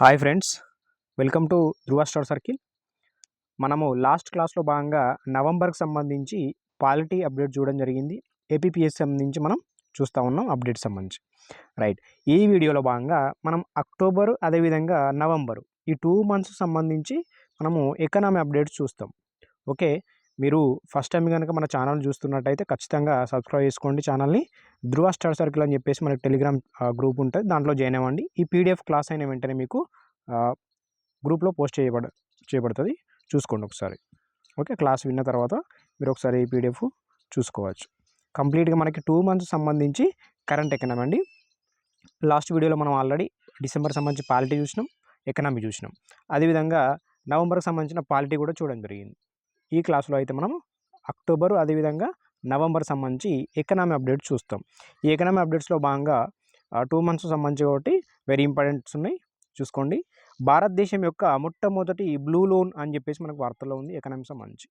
Hi friends, welcome to Dhruva star circle. మనము last క్లాస్లో భాగంగా నవంబర్కి సంబంధించి పాలిటీ అప్డేట్ చూడడం జరిగింది. ఏపీపీఎస్ సంబంధించి మనం చూస్తూ ఉన్నాం అప్డేట్ సంబంధించి. రైట్, ఈ వీడియోలో భాగంగా మనం అక్టోబర్ అదేవిధంగా నవంబరు ఈ 2 months సంబంధించి మనము ఎకనామీ అప్డేట్స్ చూస్తాం. ఓకే, మీరు ఫస్ట్ టైం కనుక మన ఛానల్ చూస్తున్నట్టయితే ఖచ్చితంగా సబ్స్క్రైబ్ చేసుకోండి ఛానల్ని. ధృవ స్టార్ సర్కిల్ అని చెప్పేసి మనకి టెలిగ్రామ్ గ్రూప్ ఉంటుంది, దాంట్లో జాయిన్ అవ్వండి. ఈ పీడిఎఫ్ క్లాస్ అయిన వెంటనే మీకు గ్రూప్లో పోస్ట్ చేయబడుతుంది, చూసుకోండి ఒకసారి. ఓకే, క్లాస్ విన్న తర్వాత మీరు ఒకసారి ఈ పీడిఎఫ్ చూసుకోవచ్చు. కంప్లీట్గా మనకి 2 months సంబంధించి కరెంట్ ఎకనామీ అండి. లాస్ట్ వీడియోలో మనం ఆల్రెడీ డిసెంబర్ సంబంధించి పాలిటీ చూసినాం, ఎకనామీ చూసినాం. అదేవిధంగా నవంబర్కి సంబంధించిన పాలిటీ కూడా చూడడం జరిగింది. ఈ క్లాస్లో అయితే మనం అక్టోబర్ అదేవిధంగా నవంబర్ సంబంధించి ఎకనామీ అప్డేట్స్ చూస్తాం. ఈ ఎకనామీ అప్డేట్స్లో భాగంగా 2 months సంబంధించి ఒకటి వెరీ ఇంపార్టెంట్స్ ఉన్నాయి, చూసుకోండి. భారతదేశం యొక్క మొట్టమొదటి బ్లూ లోన్ అని చెప్పేసి మనకు వార్తల్లో ఉంది ఎకనామీ సంబంధించి.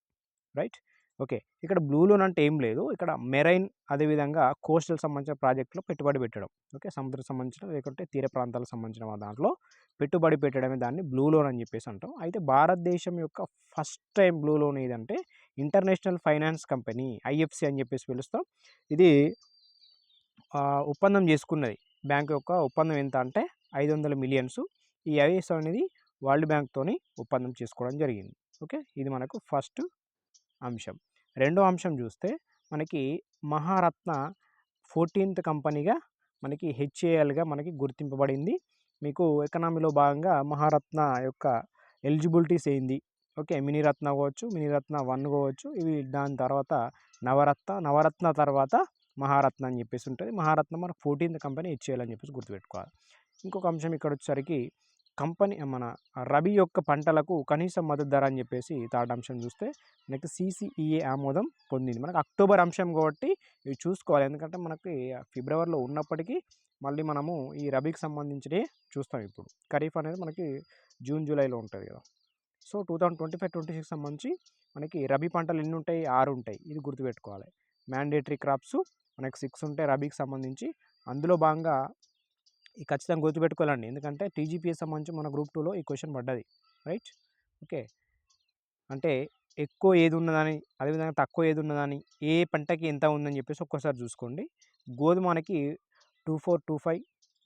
Right, okay. ఇక్కడ బ్లూ లోన్ అంటే ఏం లేదు, ఇక్కడ మెరైన్ అదేవిధంగా కోస్టల్ సంబంధించిన ప్రాజెక్టులో పెట్టుబడి పెట్టడం. ఓకే, సముద్రం సంబంధించిన లేకుంటే తీర ప్రాంతాలకు సంబంధించిన దాంట్లో పెట్టుబడి పెట్టడమే దాన్ని బ్లూ లోన్ అని చెప్పేసి అంటాం. అయితే భారతదేశం యొక్క ఫస్ట్ టైం బ్లూ లోన్ ఏదంటే ఇంటర్నేషనల్ ఫైనాన్స్ కంపెనీ, ఐఎఫ్సి అని చెప్పేసి పిలుస్తాం. ఇది ఒప్పందం చేసుకున్నది. బ్యాంక్ యొక్క ఒప్పందం ఎంత అంటే 500 million. ఈ ఐఎఫ్సి అనేది వరల్డ్ బ్యాంక్తోని ఒప్పందం చేసుకోవడం జరిగింది. ఓకే, ఇది మనకు ఫస్ట్ అంశం. రెండో అంశం చూస్తే మనకి మహారత్న 14th కంపెనీగా మనకి హెచ్ఏఎల్గా మనకి గుర్తింపబడింది. మీకు ఎకనామీలో భాగంగా మహారత్న యొక్క ఎలిజిబిలిటీస్ ఏంది? ఓకే, మినీరత్న కావచ్చు, మినీరత్న 1 కావచ్చు, ఇవి దాని తర్వాత నవరత్న తర్వాత మహారత్న అని చెప్పేసి ఉంటుంది. మహారత్న మనకు 14th కంపెనీ హెచ్ఏఎల్ అని చెప్పేసి గుర్తుపెట్టుకోవాలి. ఇంకొక అంశం ఇక్కడ వచ్చేసరికి కంపెనీ మన రబీ యొక్క పంటలకు కనీస మద్దతు ధర అని చెప్పేసి థర్డ్ అంశం చూస్తే మనకి సిసిఈఏ ఆమోదం పొందింది. మనకు అక్టోబర్ అంశం కాబట్టి ఇవి చూసుకోవాలి, ఎందుకంటే మనకి ఫిబ్రవరిలో ఉన్నప్పటికీ మళ్ళీ మనము ఈ రబీకి సంబంధించినవి చూస్తాం. ఇప్పుడు ఖరీఫ్ అనేది మనకి జూన్ జూలైలో ఉంటుంది కదా. సో 2025-26 సంబంధించి మనకి రబీ పంటలు ఎన్ని ఉంటాయి? 6 ఉంటాయి, ఇది గుర్తుపెట్టుకోవాలి. మ్యాండేటరీ క్రాప్స్ మనకి 6 ఉంటాయి రబీకి సంబంధించి. అందులో భాగంగా ఈ ఖచ్చితంగా గుర్తుపెట్టుకోవాలండి, ఎందుకంటే టీజీపీఎస్ సంబంధించి మన గ్రూప్ 2లో ఈ క్వశ్చన్ పడ్డది. Right, okay. అంటే ఎక్కువ ఏది ఉన్నదని అదేవిధంగా తక్కువ ఏది ఉన్నదని, ఏ పంటకి ఎంత ఉందని చెప్పేసి ఒక్కసారి చూసుకోండి. గోధుమ మనకి 2425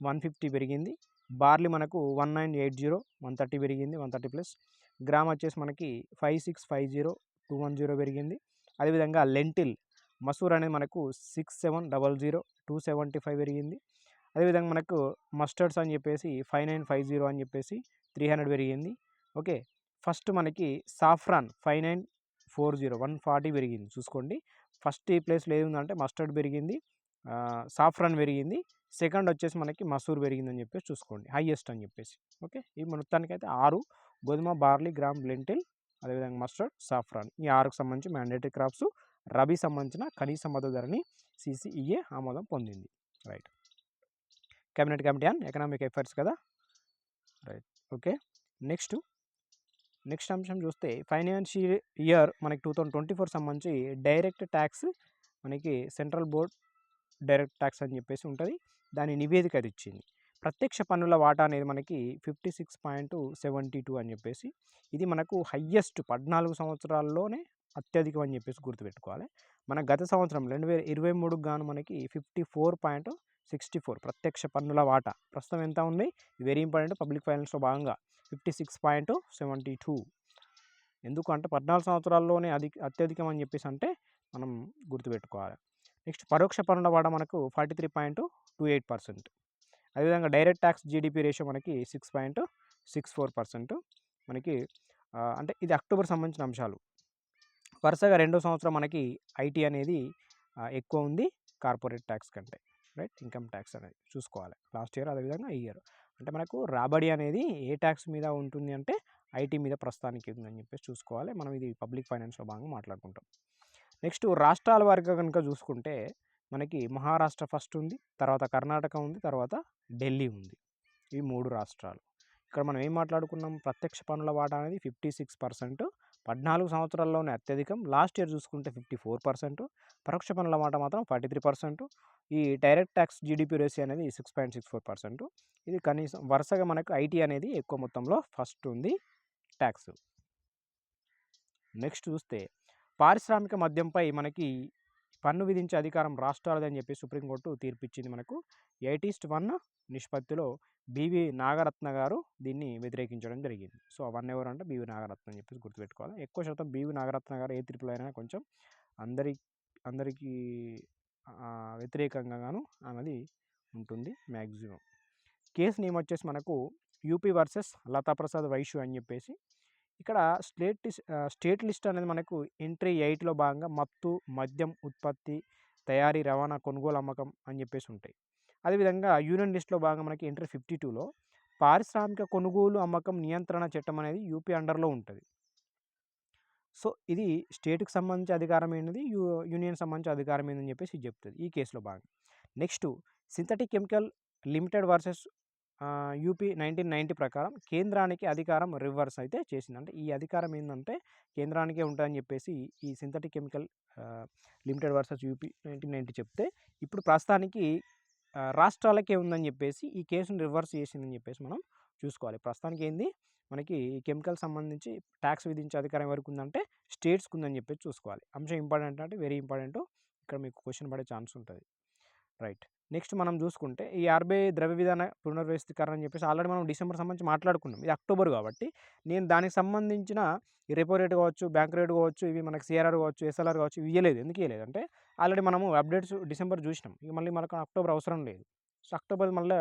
150 పెరిగింది. బార్లీ మనకు 1980 130 పెరిగింది, 130+. గ్రామ్ వచ్చేసి మనకి 5650 210 పెరిగింది. అదేవిధంగా లెంటిల్ మసూర్ అనేది మనకు 6700 275 పెరిగింది. అదేవిధంగా మనకు మస్టర్డ్స్ అని చెప్పేసి 5950 అని చెప్పేసి 300 పెరిగింది. ఓకే, ఫస్ట్ మనకి సాఫ్రాన్ 5940 140 పెరిగింది. చూసుకోండి, ఫస్ట్ ఈ ప్లేస్లో ఏది ఉందంటే మస్టర్డ్ పెరిగింది, సాఫ్రాన్ పెరిగింది. సెకండ్ వచ్చేసి మనకి మసూర్ పెరిగిందని చెప్పేసి చూసుకోండి, హైయెస్ట్ అని చెప్పేసి. ఓకే, ఈ మొత్తానికైతే 6 గోధుమ, బార్లీ, గ్రామ్, లెంటిల్, అదేవిధంగా మస్టర్డ్, సాఫ్రాన్, ఈ 6కు సంబంధించి మ్యాండేటరీ క్రాప్స్ రబీ సంబంధించిన కనీస మద్దతు ధరని సిసిఈఏ ఆమోదం పొందింది. Right, cabinet committee on economic affairs కదా. Right, okay. నెక్స్ట్ అంశం చూస్తే ఫైనాన్షియల్ ఇయర్ మనకి 2024 సంబంధించి డైరెక్ట్ ట్యాక్స్ మనకి సెంట్రల్ బోర్డ్ డైరెక్ట్ ట్యాక్స్ అని చెప్పేసి ఉంటుంది, దాని నివేదిక అది ఇచ్చింది. ప్రత్యక్ష పన్నుల వాటా అనేది మనకి 56.72 అని చెప్పేసి, ఇది మనకు హయ్యెస్ట్ 14 సంవత్సరాల్లోనే అత్యధికం అని చెప్పేసి గుర్తుపెట్టుకోవాలి. మన గత సంవత్సరం 2023 గాను మనకి 54.64 ప్రత్యక్ష పన్నుల వాటా. ప్రస్తుతం ఎంత ఉంది? వెరీ ఇంపార్టెంట్, పబ్లిక్ ఫైనాన్స్లో భాగంగా 56.72. ఎందుకు అంటే 14 సంవత్సరాల్లోనే అత్యధికం అని చెప్పేసి అంటే మనం గుర్తుపెట్టుకోవాలి. నెక్స్ట్ పరోక్ష పన్నుల వాటా మనకు 43.28%. అదేవిధంగా డైరెక్ట్ ట్యాక్స్ జీడిపి రేషియో మనకి 6.64% మనకి. అంటే ఇది అక్టోబర్ సంబంధించిన అంశాలు. వరుసగా 2వ సంవత్సరం మనకి ఐటీ అనేది ఎక్కువ ఉంది కార్పొరేట్ ట్యాక్స్ కంటే. రైట్, ఇన్కమ్ ట్యాక్స్ అనేది చూసుకోవాలి లాస్ట్ ఇయర్ అదేవిధంగా ఈ ఇయర్. అంటే మనకు రాబడి అనేది ఏ ట్యాక్స్ మీద ఉంటుంది అంటే ఐటీ మీద ప్రస్తుతానికి ఉందని చెప్పేసి చూసుకోవాలి. మనం ఇది పబ్లిక్ ఫైనాన్స్లో భాగంగా మాట్లాడుకుంటాం. నెక్స్ట్ రాష్ట్రాల వారిగా కనుక చూసుకుంటే మనకి మహారాష్ట్ర ఫస్ట్ ఉంది, తర్వాత కర్ణాటక ఉంది, తర్వాత ఢిల్లీ ఉంది. ఇవి 3 రాష్ట్రాలు. ఇక్కడ మనం ఏం మాట్లాడుకున్నాం? ప్రత్యక్ష పన్నుల వాటా అనేది 56%, 14 సంవత్సరాల్లోనే అత్యధికం. లాస్ట్ ఇయర్ చూసుకుంటే 54%. పరోక్ష పన్నుల వాటా మాత్రం 43%. ఈ డైరెక్ట్ ట్యాక్స్ జీడిపి రేషియో అనేది 6.64%. ఇది కనీసం వరుసగా మనకు ఐటీ అనేది ఎక్కువ మొత్తంలో ఫస్ట్ ఉంది ట్యాక్స్. నెక్స్ట్ చూస్తే పారిశ్రామిక మద్యంపై మనకి పన్ను విధించే అధికారం రాష్ట్రాలదని చెప్పి సుప్రీంకోర్టు తీర్పిచ్చింది మనకు. 8:1 నిష్పత్తిలో బివి నాగరత్న గారు దీన్ని వ్యతిరేకించడం జరిగింది. సో అవన్నీ ఎవరు అంటే బివి నాగరత్న అని చెప్పేసి గుర్తుపెట్టుకోవాలి. ఎక్కువ శాతం బివి నాగరత్న గారు ఏ తీర్పులో అయినా కొంచెం అందరికీ వ్యతిరేకంగాను ఆమెది ఉంటుంది మ్యాక్సిమం. కేసు నేమ్ వచ్చేసి మనకు యూపీ వర్సెస్ లతాప్రసాద్ వైశ్యు అని చెప్పేసి. ఇక్కడ స్టేట్ లిస్ట్ అనేది మనకు ఎంట్రీ 8లో భాగంగా మత్తు, మద్యం ఉత్పత్తి, తయారీ, రవాణా, కొనుగోలు, అమ్మకం అని చెప్పేసి ఉంటాయి. అదేవిధంగా యూనియన్ లిస్ట్లో భాగంగా మనకి ఎంట్రీ 52లో పారిశ్రామిక కొనుగోలు, అమ్మకం నియంత్రణ చట్టం అనేది యూపీ అండర్లో ఉంటుంది. సో ఇది స్టేట్కి సంబంధించి అధికారం ఏంటిది, యూనియన్ సంబంధించి అధికారం ఏందని చెప్పేసి చెప్తుంది ఈ కేసులో భాగంగా. Next synthetic chemical limited versus UP 1990 ప్రకారం కేంద్రానికి అధికారం రివర్స్ అయితే చేసింది. అంటే ఈ అధికారం ఏంటంటే కేంద్రానికే ఉంటుందని చెప్పేసి ఈ synthetic chemical limited versus UP 1990 చెప్తే, ఇప్పుడు ప్రస్తుతానికి రాష్ట్రాలకే ఉందని చెప్పేసి ఈ కేసును రివర్స్ చేసిందని చెప్పేసి మనం చూసుకోవాలి. ప్రస్తుతానికి ఏంది మనకి ఈ కెమికల్ సంబంధించి ట్యాక్స్ విధించే అధికారం ఎవరికి ఉందంటే స్టేట్స్కి ఉందని చెప్పేసి చూసుకోవాలి. అంశం ఇంపార్టెంట్ అంటే వెరీ ఇంపార్టెంట్, ఇక్కడ మీకు క్వశ్చన్ పడే ఛాన్స్ ఉంటుంది. రైట్. నెక్స్ట్ మనం చూసుకుంటే ఈ ఆర్బీఐ ద్రవ్య విధాన పునర్వ్యవస్థీకరణ అని చెప్పేసి ఆల్రెడీ మనం డిసెంబర్ సంబంధించి మాట్లాడుకున్నాం. ఇది అక్టోబర్ కాబట్టి నేను దానికి సంబంధించిన ఈ రెపో రేట్ కావచ్చు, బ్యాంక్ రేట్ కావచ్చు, ఇవి మనకి సిఆర్ఆర్ కావచ్చు, ఎస్ఎల్ఆర్ కావచ్చు, ఇవి ఇవ్వలేదు. ఎందుకు ఇవ్వలేదు అంటే ఆల్రెడీ మనము అప్డేట్స్ డిసెంబర్ చూసినాం. ఇక మళ్ళీ మనకు అక్టోబర్ అవసరం లేదు. సో అక్టోబర్ మళ్ళీ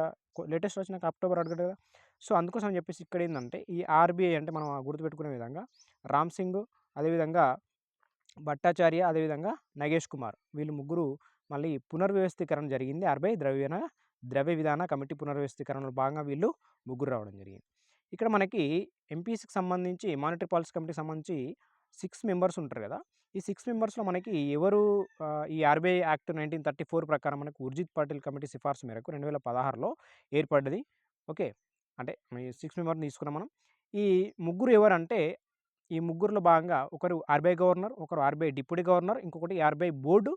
లేటెస్ట్ వచ్చినాక అక్టోబర్ అడగదు కదా. సో అందుకోసం చెప్పేసి ఇక్కడ ఏంటంటే ఈ ఆర్బీఐ అంటే మనం గుర్తుపెట్టుకునే విధంగా రామ్ సింగ్, అదేవిధంగా భట్టాచార్య, అదేవిధంగా నగేష్ కుమార్, వీళ్ళు ముగ్గురు మళ్ళీ పునర్వ్యవస్థీకరణ జరిగింది. ఆర్బీఐ ద్రవ్య విధాన కమిటీ పునర్వ్యవస్థీకరణలో భాగంగా వీళ్ళు ముగ్గురు రావడం జరిగింది. ఇక్కడ మనకి ఎంపీసీకి సంబంధించి మానిటరీ పాలసీ కమిటీకి సంబంధించి 6 మెంబర్స్ ఉంటారు కదా. ఈ 6 మెంబర్స్లో మనకి ఎవరు ఈ ఆర్బీఐ యాక్ట్ 1934 ప్రకారం మనకు ఉర్జిత్ పటేల్ కమిటీ సిఫార్సు మేరకు 2016లో ఏర్పడ్డది. ఓకే, అంటే ఈ 6 మెంబర్ని తీసుకున్నాం మనం. ఈ ముగ్గురు ఎవరంటే ఈ ముగ్గురులో భాగంగా ఒకరు ఆర్బీఐ గవర్నర్, ఒకరు ఆర్బీఐ డిప్యూటీ గవర్నర్, ఇంకొకటి ఆర్బీఐ బోర్డు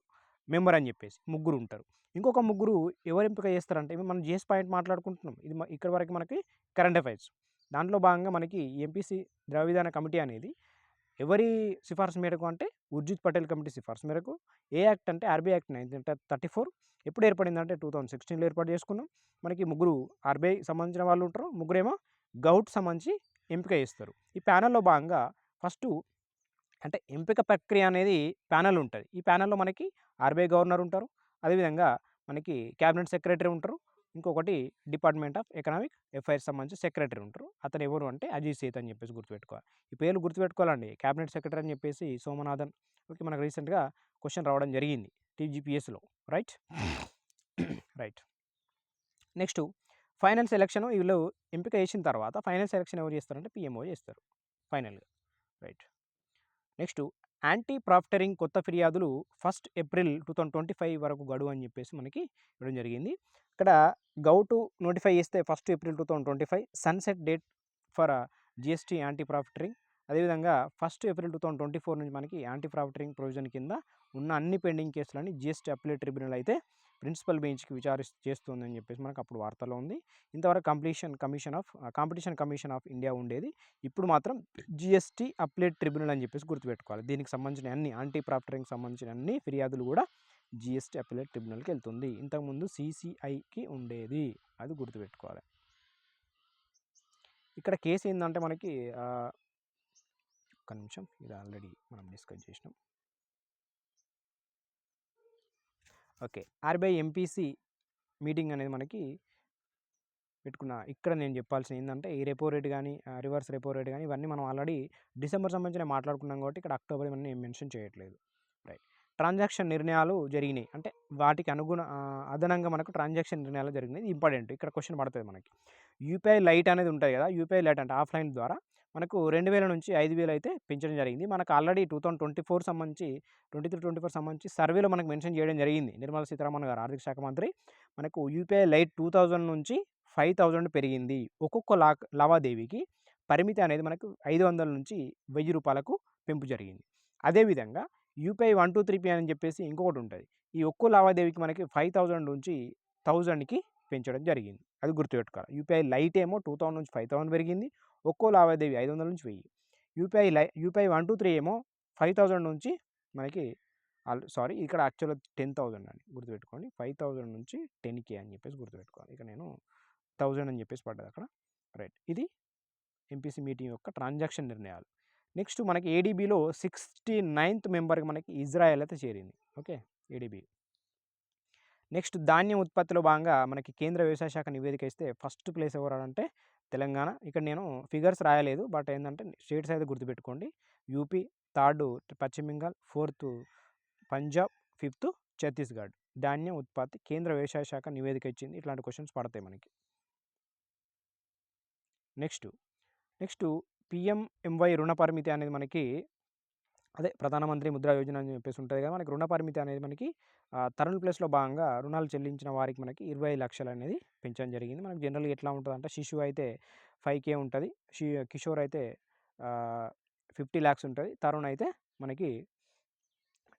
మెంబర్ అని చెప్పేసి ముగ్గురు ఉంటారు. ఇంకొక ముగ్గురు ఎవరు ఎంపిక చేస్తారంటే మనం జిఎస్ పాయింట్ మాట్లాడుకుంటున్నాం. ఇది ఇక్కడ వరకు మనకి కరెంట్ అఫైర్స్. దాంట్లో భాగంగా మనకి ఎంపీసీ ద్రవ్య విధాన కమిటీ అనేది ఎవరి సిఫార్సు మేరకు అంటే ఉర్జిత్ పటేల్ కమిటీ సిఫార్సు మేరకు. ఏ యాక్ట్ అంటే ఆర్బీఐ యాక్ట్ 1934 ఎప్పుడు ఏర్పడిందంటే 2016లో ఏర్పాటు చేసుకున్నాం. మనకి ముగ్గురు ఆర్బీఐ సంబంధించిన వాళ్ళు ఉంటారు, ముగ్గురేమో గౌట్ సంబంధించి ఎంపిక చేస్తారు. ఈ ప్యానెల్లో భాగంగా ఫస్ట్ అంటే ఎంపిక ప్రక్రియ అనేది ప్యానెల్ ఉంటుంది. ఈ ప్యానెల్లో మనకి ఆర్బీఐ గవర్నర్ ఉంటారు, అదేవిధంగా మనకి క్యాబినెట్ సెక్రటరీ ఉంటారు, ఇంకొకటి డిపార్ట్మెంట్ ఆఫ్ ఎకనామిక్ అఫైర్స్ సంబంధించి సెక్రటరీ ఉంటారు. అతను ఎవరు అంటే అజయ్ సేత్ అని చెప్పేసి గుర్తుపెట్టుకోవాలి. ఈ పేర్లు గుర్తుపెట్టుకోవాలండి. క్యాబినెట్ సెక్రటరీ అని చెప్పేసి సోమనాథన్. ఓకే, మనకు రీసెంట్గా క్వశ్చన్ రావడం జరిగింది టీజీపీఎస్లో. రైట్. Next final selection. వీళ్ళు ఎంపిక చేసిన తర్వాత ఫైనల్ సెలక్షన్ ఎవరు చేస్తారంటే పిఎంఓ చేస్తారు ఫైనల్గా. రైట్. నెక్స్ట్ యాంటీ ప్రాఫిటరింగ్ కొత్త ఫిర్యాదులు 1 ఏప్రిల్ 2025 వరకు గడువు అని చెప్పేసి మనకి ఇవ్వడం జరిగింది. ఇక్కడ గౌటు నోటిఫై చేస్తే 1 April 2025 sunset date for GST anti profiteering. అదేవిధంగా 1 ఏప్రిల్ 2024 నుంచి మనకి యాంటీ ప్రాఫిటరింగ్ ప్రొవిజన్ కింద ఉన్న అన్ని పెండింగ్ కేసులని జిఎస్టీ అప్లేట్ ట్రిబ్యునల్ అయితే ప్రిన్సిపల్ బెంచ్కి చేస్తుందని చెప్పేసి మనకు అప్పుడు వార్తలో ఉంది. ఇంతవరకు కాంపిటీషన్ కమిషన్ ఆఫ్ ఇండియా ఉండేది. ఇప్పుడు మాత్రం జిఎస్టీ అప్లేట్ ట్రిబ్యునల్ అని చెప్పేసి గుర్తుపెట్టుకోవాలి. దీనికి సంబంధించిన అన్ని యాంటీ ప్రాఫిటరింగ్ సంబంధించిన అన్ని ఫిర్యాదులు కూడా జిఎస్టీ అప్లేట్ ట్రిబ్యునల్కి వెళ్తుంది. ఇంతకుముందు సిసిఐకి ఉండేది, అది గుర్తుపెట్టుకోవాలి. ఇక్కడ కేసు ఏంటంటే మనకి ఒక్క నిమిషం, ఇది ఆల్రెడీ మనం డిస్కస్ చేసినాం. ఓకే, ఆర్బీఐ ఎంపీసీ మీటింగ్ అనేది మనకి పెట్టుకున్న. ఇక్కడ నేను చెప్పాల్సింది ఏంటంటే ఈ రెపో రేట్ కానీ రివర్స్ రెపో రేట్ కానీ ఇవన్నీ మనం ఆల్రెడీ డిసెంబర్ సంబంధించిన మాట్లాడుకున్నాం కాబట్టి ఇక్కడ అక్టోబర్ ఇవన్నీ మెన్షన్ చేయట్లేదు. రైట్. ట్రాన్సాక్షన్ నిర్ణయాలు జరిగినాయి అంటే వాటికి అదనంగా మనకు ట్రాన్సాక్షన్ నిర్ణయాలు జరిగినాయి. ఇంపార్టెంట్, ఇక్కడ క్వశ్చన్ పడుతుంది మనకి. యూపీఐ లైట్ అనేది ఉంటుంది కదా, యూపీఐ లైట్ అంటే ఆఫ్లైన్ ద్వారా మనకు 2000 నుంచి 5000 అయితే పెంచడం జరిగింది. మనకు ఆల్రెడీ 2024 సంబంధించి 23-24 సంబంధించి సర్వేలో మనకు మెన్షన్ చేయడం జరిగింది. నిర్మలా సీతారామన్ గారు ఆర్థిక శాఖ మంత్రి మనకు యూపీఐ లైట్ 2000 నుంచి 5000 పెరిగింది. ఒక్కొక్క లావాదేవీకి పరిమితి అనేది మనకు 500 నుంచి 1000 రూపాయలకు పెంపు జరిగింది. అదేవిధంగా యూపీఐ 123P అని చెప్పేసి ఇంకొకటి ఉంటుంది. ఈ ఒక్కో లావాదేవీకి మనకి 5000 నుంచి 1000కి పెంచడం జరిగింది. అది గుర్తుపెట్టుకోవాలి. యూపీఐ లైట్ ఏమో 2000 నుంచి 5000 పెరిగింది. ఒక్కో లావాదేవీ 500 నుంచి 1000. యూపీఐ 123 ఏమో 5000 నుంచి మనకి ఇక్కడ యాక్చువల్‌గా 10,000 అండి, గుర్తుపెట్టుకోండి. 5000 నుంచి 10K అని చెప్పేసి గుర్తుపెట్టుకోవాలి. ఇక నేను 1000 అని చెప్పేసి పడ్డది అక్కడ. రైట్. ఇది ఎంపీసీ మీటింగ్ యొక్క ట్రాన్సాక్షన్ నిర్ణయాలు. నెక్స్ట్ మనకి ఏడీబీలో 69th మెంబర్కి మనకి ఇజ్రాయెల్ అయితే చేరింది. Okay, ADB. నెక్స్ట్ ధాన్యం ఉత్పత్తిలో భాగంగా మనకి కేంద్ర వ్యవసాయ శాఖ నివేదిక ఇస్తే ఫస్ట్ ప్లేస్ ఎవరంటే తెలంగాణ. ఇక్కడ నేను ఫిగర్స్ రాయలేదు, బట్ ఏంటంటే స్టేట్స్ అయితే గుర్తుపెట్టుకోండి. యూపీ, థర్డ్ పశ్చిమ బెంగాల్, ఫోర్త్ పంజాబ్, ఫిఫ్త్ ఛత్తీస్గఢ్. ధాన్యం ఉత్పత్తి కేంద్ర వ్యవసాయ శాఖ నివేదిక ఇచ్చింది. ఇట్లాంటి క్వశ్చన్స్ పడతాయి మనకి. నెక్స్ట్ పిఎంఎంవై రుణ పరిమితి అనేది మనకి అదే ప్రధానమంత్రి ముద్రా యోజన అని చెప్పేసి ఉంటుంది కదా. మనకి రుణ పరిమితి అనేది మనకి తరుణ్ ప్లస్లో భాగంగా రుణాలు చెల్లించిన వారికి మనకి 25 లక్షలు అనేది పెంచడం జరిగింది. మనకి జనరల్గా ఎట్లా ఉంటుంది అంటే శిశువు అయితే 5K ఉంటుంది, కిషోర్ అయితే 50 lakhs ఉంటుంది, తరుణ్ అయితే మనకి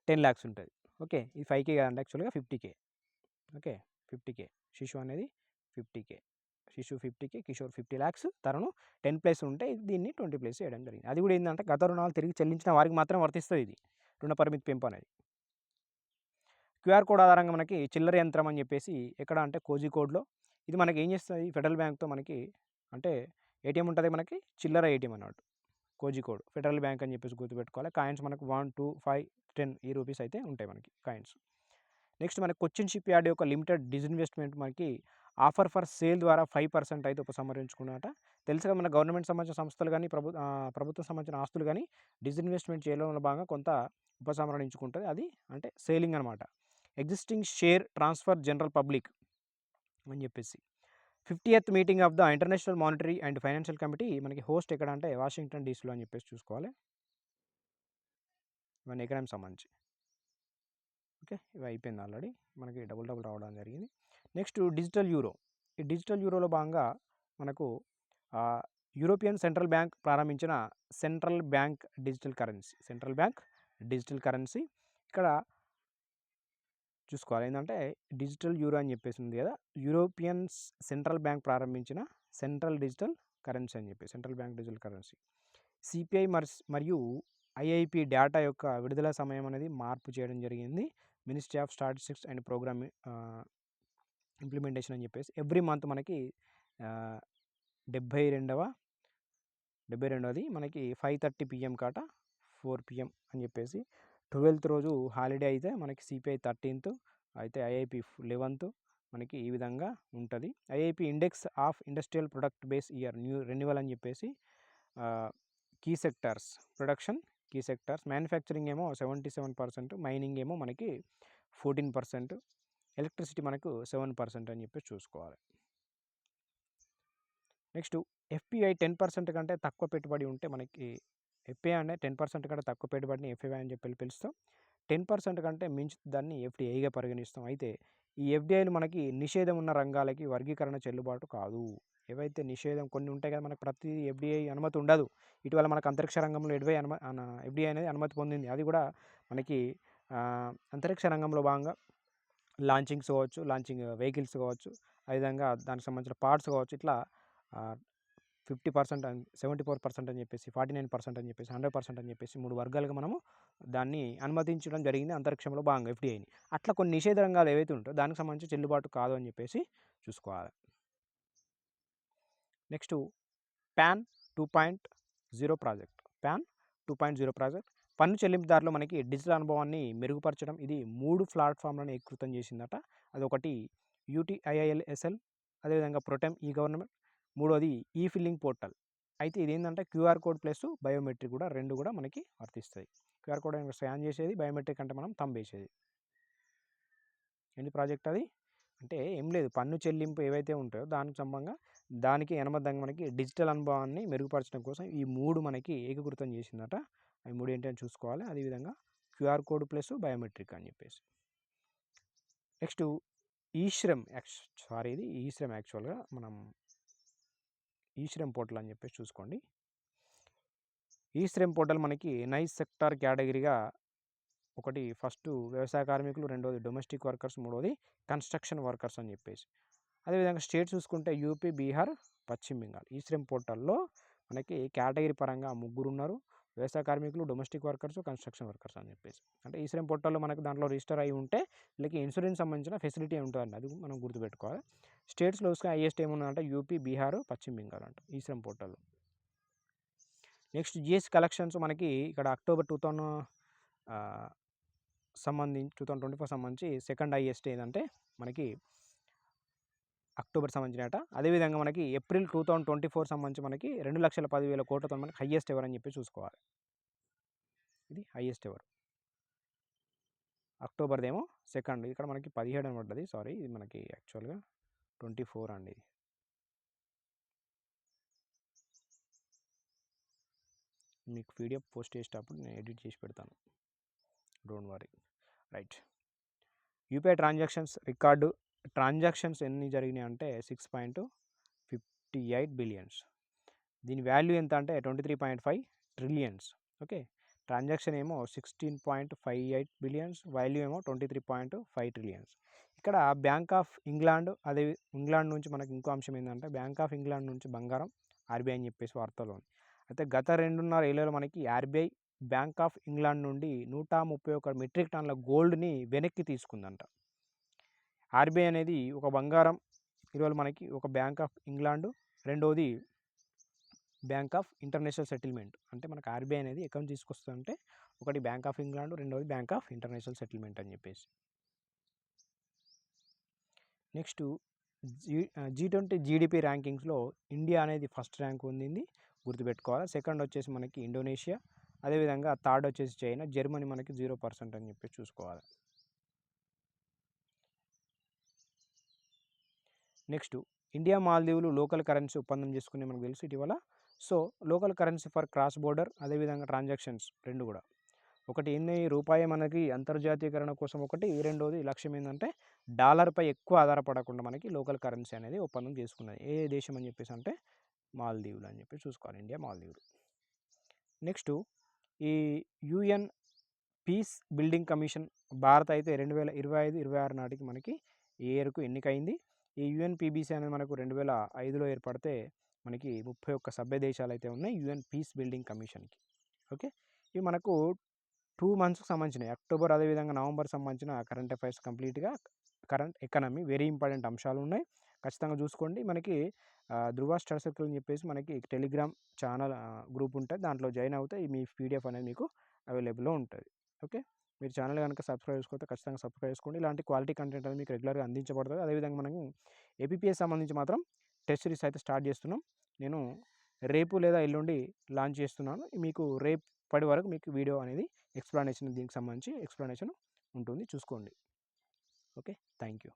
10 lakhs ఉంటుంది. ఓకే, ఇది 5K కాదండి, యాక్చువల్గా 50K. ఓకే, 50K శిశువు అనేది 50K, శిశువు 50K, కిషోర్ 50 lakhs, తరుణ్ 10+ ఉంటే దీన్ని 20+ చేయడం జరిగింది. అది కూడా ఏంటంటే గత రుణాలు తిరిగి చెల్లించిన వారికి మాత్రం వర్తిస్తుంది ఇది రుణ పరిమితి పెంపు అనేది. క్యూఆర్ కోడ్ ఆధారంగా మనకి చిల్లర యంత్రం అని చెప్పేసి ఎక్కడ అంటే కోజికోడ్లో. ఇది మనకి ఏం చేస్తుంది, ఫెడరల్ బ్యాంక్తో మనకి అంటే ఏటీఎం ఉంటుంది, మనకి చిల్లర ఏటీఎం అన్నట్టు. కోజికోడ్ ఫెడరల్ బ్యాంక్ అని చెప్పేసి గుర్తుపెట్టుకోవాలి. కాయిన్స్ మనకు 1, 2, 5, 10 ఈ రూపీస్ అయితే ఉంటాయి మనకి కాయిన్స్. నెక్స్ట్ మనకి కొచ్చిన్ షిప్ యార్డ్ యొక్క లిమిటెడ్ డిస్ఇన్వెస్ట్మెంట్ మనకి ఆఫర్ ఫర్ సేల్ ద్వారా 5% అయితే ఉపసంహరించుకున్నట. తెలుసు కదా, మన గవర్నమెంట్ సంబంధించిన సంస్థలు కానీ ప్రభుత్వం సంబంధించిన ఆస్తులు కానీ డిస్ఇన్వెస్ట్మెంట్ చేయడంలో భాగంగా కొంత ఉపసంహరించుకుంటుంది. అది అంటే సేలింగ్ అనమాట. Existing share transfer general public అని చెప్పేసి 50th meeting of the international monetary and financial committee మనకి హోస్ట్ ఎక్కడ అంటే వాషింగ్టన్ డీసీలో అని చెప్పేసి చూసుకోవాలి. ఇవన్నీ ఎకనామిక్ సంబంధించి. ఓకే, ఇవి అయిపోయింది ఆల్రెడీ, మనకి డబుల్ రావడం జరిగింది. Next digital euro. ఈ డిజిటల్ యూరోలో భాగంగా మనకు యూరోపియన్ సెంట్రల్ బ్యాంక్ ప్రారంభించిన సెంట్రల్ బ్యాంక్ డిజిటల్ కరెన్సీ. ఇక్కడ చూసుకోవాలి ఏంటంటే డిజిటల్ యూరో అని చెప్పేసి ఉంది కదా, యూరోపియన్ సెంట్రల్ బ్యాంక్ ప్రారంభించిన సెంట్రల్ డిజిటల్ కరెన్సీ అని చెప్పి central bank digital currency. CPI మరియు ఐఐపి డేటా యొక్క విడుదల సమయం అనేది మార్పు చేయడం జరిగింది. Ministry of statistics and programme implementation అని చెప్పేసి ఎవ్రీ మంత్ మనకి 72ది మనకి 5:30 PM కాట 4 PM అని చెప్పేసి 12th రోజు హాలిడే అయితే మనకి సిపిఐ 13th అయితే ఐఐపి 11th మనకి ఈ విధంగా ఉంటుంది. IIP index of industrial product base year new renewal అని చెప్పేసి key sectors production key sectors manufacturing ఏమో 77%, మైనింగ్ ఏమో మనకి 14%, ఎలక్ట్రిసిటీ మనకు 7% అని చెప్పి చూసుకోవాలి. నెక్స్ట్ ఎఫ్పిఐ 10% కంటే తక్కువ పెట్టుబడి ఉంటే మనకి ఎఫ్పిఐ అంటే 10% కంటే తక్కువ పెట్టుబడిని ఎఫ్ఐఐ అని చెప్పి పిలుస్తాం. 10% కంటే మించి దాన్ని ఎఫ్డిఐగా పరిగణిస్తాం. అయితే ఈ ఎఫ్డిఐలు మనకి నిషేధం ఉన్న రంగాలకి వర్గీకరణ చెల్లుబాటు కాదు. ఏవైతే నిషేధం కొన్ని ఉంటాయి కదా, మనకు ప్రతి ఎఫ్డిఐ అనుమతి ఉండదు. ఇటీవల మనకు అంతరిక్ష రంగంలో ఎఫ్డిఐ అనేది అనుమతి పొందింది. అది కూడా మనకి అంతరిక్ష రంగంలో భాగంగా లాంచింగ్స్ కావచ్చు, లాంచింగ్ వెహికల్స్ కావచ్చు, అదేవిధంగా దానికి సంబంధించిన పార్ట్స్ కావచ్చు, ఇట్లా 50% 74% అని చెప్పేసి 49% అని చెప్పేసి 100% అని చెప్పేసి 3 వర్గాలుగా మనము దాన్ని అనుమతించడం జరిగింది అంతరిక్షంలో భాగంగా ఎఫ్డిఐని. అట్లా కొన్ని నిషేధ రంగాలు ఏవైతే ఉంటాయో దానికి సంబంధించి చెల్లుబాటు కాదు అని చెప్పేసి చూసుకోవాలి. Next PAN 2.0 project. PAN 2.0 project పన్ను చెల్లింపుదారులు మనకి డిజిటల్ అనుభవాన్ని మెరుగుపరచడం. ఇది 3 ప్లాట్ఫామ్లను ఏకృతం చేసిందట. అదొకటి UTIILSL, అదేవిధంగా ప్రొటెమ్ ఈ గవర్నమెంట్, మూడోది ఈ ఫిల్లింగ్ పోర్టల్. అయితే ఇది ఏంటంటే క్యూఆర్ కోడ్ ప్లస్ బయోమెట్రిక్ కూడా రెండు కూడా మనకి వర్తిస్తాయి. క్యూఆర్ కోడ్ స్కాన్ చేసేది, బయోమెట్రిక్ అంటే మనం థంబ్ వేసేది. ఎన్ని ప్రాజెక్ట్ అది అంటే ఏం లేదు, పన్ను చెల్లింపు ఏవైతే ఉంటాయో దానికి సంబంధంగా దానికి అనుబంధంగా మనకి డిజిటల్ అనుభవాన్ని మెరుగుపరచడం కోసం ఈ 3 మనకి ఏకీకృతం చేసిందట. అవి 3 ఏంటని చూసుకోవాలి. అదేవిధంగా క్యూఆర్ కోడ్ ప్లస్ బయోమెట్రిక్ అని చెప్పేసి. నెక్స్ట్ ఈశ్రమ్ ఇది ఈశ్రమ్ యాక్చువల్గా మనం ఈశ్రమ్ పోర్టల్ అని చెప్పేసి చూసుకోండి. ఈశ్రమ్ పోర్టల్ మనకి నైస్ సెక్టార్ కేటగిరీగా ఒకటి ఫస్ట్ వ్యవసాయ కార్మికులు, రెండోది డొమెస్టిక్ వర్కర్స్, మూడోది కన్స్ట్రక్షన్ వర్కర్స్ అని చెప్పేసి. అదేవిధంగా స్టేట్ చూసుకుంటే యూపీ, బీహార్, పశ్చిమ బెంగాల్. ఈ శ్రమ్ పోర్టల్లో మనకి కేటగిరీ పరంగా 3 ఉన్నారు. వ్యవసాయ కార్మికులు, డొమెస్టిక్ వర్కర్స్, కన్స్ట్రక్షన్ వర్కర్స్ అని చెప్పేసి. అంటే ఈ శ్రమ్ పోర్టల్లో మనకు దాంట్లో రిజిస్టర్ అయి ఉంటే వీళ్ళకి ఇన్సూరెన్స్ సంబంధించిన ఫెసిలిటీ ఉంటుందండి. అది మనం గుర్తుపెట్టుకోవాలి. స్టేట్స్లో హైయెస్ట్ ఏమున్నదంటే యూపీ, బీహార్, పశ్చిమ బెంగాల్ అంట ఈ శ్రమ్ పోర్టల్లో. నెక్స్ట్ జిఎస్టీ కలెక్షన్స్ మనకి ఇక్కడ అక్టోబర్ 2024 సంబంధించి సెకండ్ హైయెస్ట్ ఏదంటే మనకి అక్టోబర్ సంబంధించిన డేటా. అదేవిధంగా మనకి ఏప్రిల్ 2024 సంబంధించి మనకి 2,10,000 కోట్లతో మనకి హైయెస్ట్ ఎవరు అని చెప్పి చూసుకోవాలి. ఇది హైయెస్ట్ ఎవరు. అక్టోబర్దేమో సెకండ్, ఇక్కడ మనకి 17 అని పడ్డది. సారీ, ఇది మనకి యాక్చువల్గా 24 అండి. మీకు పీడిఎఫ్ పోస్ట్ చేసేటప్పుడు నేను ఎడిట్ చేసి పెడతాను, don't worry. Right, UPI transactions record transactions ఎన్ని జరిగినాయి అంటే 6.58 బిలియన్స్. దీని వాల్యూ ఎంత అంటే 23.5 ట్రిలియన్స్. ఓకే, ట్రాన్సాక్షన్ ఏమో 16.58 బిలియన్స్, వాల్యూ ఏమో 23.5 ట్రిలియన్స్. ఇక్కడ బ్యాంక్ ఆఫ్ ఇంగ్లాండ్, అదే ఇంగ్లాండ్ నుంచి మనకి ఇంకో అంశం ఏంటంటే బ్యాంక్ ఆఫ్ ఇంగ్లాండ్ నుంచి బంగారం ఆర్బీఐ అని చెప్పేసి వార్తలో ఉంది. అయితే గత 2.5 ఏళ్ళలో మనకి ఆర్బీఐ బ్యాంక్ ఆఫ్ ఇంగ్లాండ్ నుండి 131 మెట్రిక్ టన్నుల గోల్డ్ని వెనక్కి తీసుకుందంట. ఆర్బీఐ అనేది ఒక బంగారం ఈరోజు మనకి ఒక బ్యాంక్ ఆఫ్ ఇంగ్లాండ్, రెండోది బ్యాంక్ ఆఫ్ ఇంటర్నేషనల్ సెటిల్మెంట్. అంటే మనకు ఆర్బీఐ అనేది ఎక్కడ తీసుకొస్తుందంటే ఒకటి బ్యాంక్ ఆఫ్ ఇంగ్లాండ్, రెండోది బ్యాంక్ ఆఫ్ ఇంటర్నేషనల్ సెటిల్మెంట్ అని చెప్పేసి. నెక్స్ట్ G20 జీడిపి ర్యాంకింగ్స్లో ఇండియా అనేది ఫస్ట్ ర్యాంక్ పొందింది, గుర్తుపెట్టుకోవాలి. సెకండ్ వచ్చేసి మనకి ఇండోనేషియా, అదేవిధంగా థర్డ్ వచ్చేసి చైనా, జర్మనీ మనకి 0% అని చెప్పి చూసుకోవాలి. నెక్స్ట్ ఇండియా మాల్దీవులు లోకల్ కరెన్సీ ఒప్పందం చేసుకునే మనకు తెలుసు ఇటీవల. So local currency for cross border, అదేవిధంగా ట్రాన్సాక్షన్స్ రెండు కూడా. ఒకటి ఏంది, రూపాయి మనకి అంతర్జాతీయకరణ కోసం ఒకటి, రెండోది లక్ష్యం ఏంటంటే డాలర్పై ఎక్కువ ఆధారపడకుండా మనకి లోకల్ కరెన్సీ అనేది ఒప్పందం చేసుకున్నది. ఏ దేశం అని చెప్పేసి అంటే మాల్దీవులు అని చెప్పి చూసుకోవాలి, ఇండియా మాల్దీవులు. నెక్స్ట్ ఈ UN peace building commission Bharat అయితే 2025-26 నాటికి మనకి ఈ ఇయర్కు ఎన్నికైంది. ఈ యుఎన్పిబిసి అనేది మనకు 2005లో ఏర్పడితే మనకి 31 సభ్య దేశాలు అయితే ఉన్నాయి యుఎన్ పీస్ బిల్డింగ్ కమిషన్కి. ఓకే, ఇవి మనకు 2 మంత్స్కి సంబంధించినవి, అక్టోబర్ అదేవిధంగా నవంబర్ సంబంధించిన కరెంట్ అఫైర్స్ కంప్లీట్గా. కరెంట్ ఎకానమీ వెరీ ఇంపార్టెంట్ అంశాలు ఉన్నాయి, ఖచ్చితంగా చూసుకోండి. మనకి ధృవ స్టడీ సర్కిల్ అని చెప్పేసి మనకి టెలిగ్రామ్ ఛానల్ గ్రూప్ ఉంటుంది, దాంట్లో జాయిన్ అవుతే మీ పీడిఎఫ్ అనేది మీకు అవైలబుల్లో ఉంటుంది. ఓకే, మీరు ఛానల్ కనుక సబ్స్క్రైబ్ చేసుకోతే ఖచ్చితంగా సబ్స్క్రైబ్ చేసుకోండి. ఇలాంటి క్వాలిటీ కంటెంట్ అనేది మీకు రెగ్యులర్గా అందించబడుతుంది. అదేవిధంగా మనం ఏపీపీఎస్ సంబంధించి మాత్రం టెస్ట్ సిరీస్ అయితే స్టార్ట్ చేస్తున్నాం. నేను రేపు లేదా ఎల్లుండి లాంచ్ చేస్తున్నాను. మీకు రేపటి వరకు మీకు వీడియో అనేది ఎక్స్ప్లెనేషన్, దీనికి సంబంధించి ఎక్స్ప్లెనేషన్ ఉంటుంది, చూసుకోండి. Okay, thank you.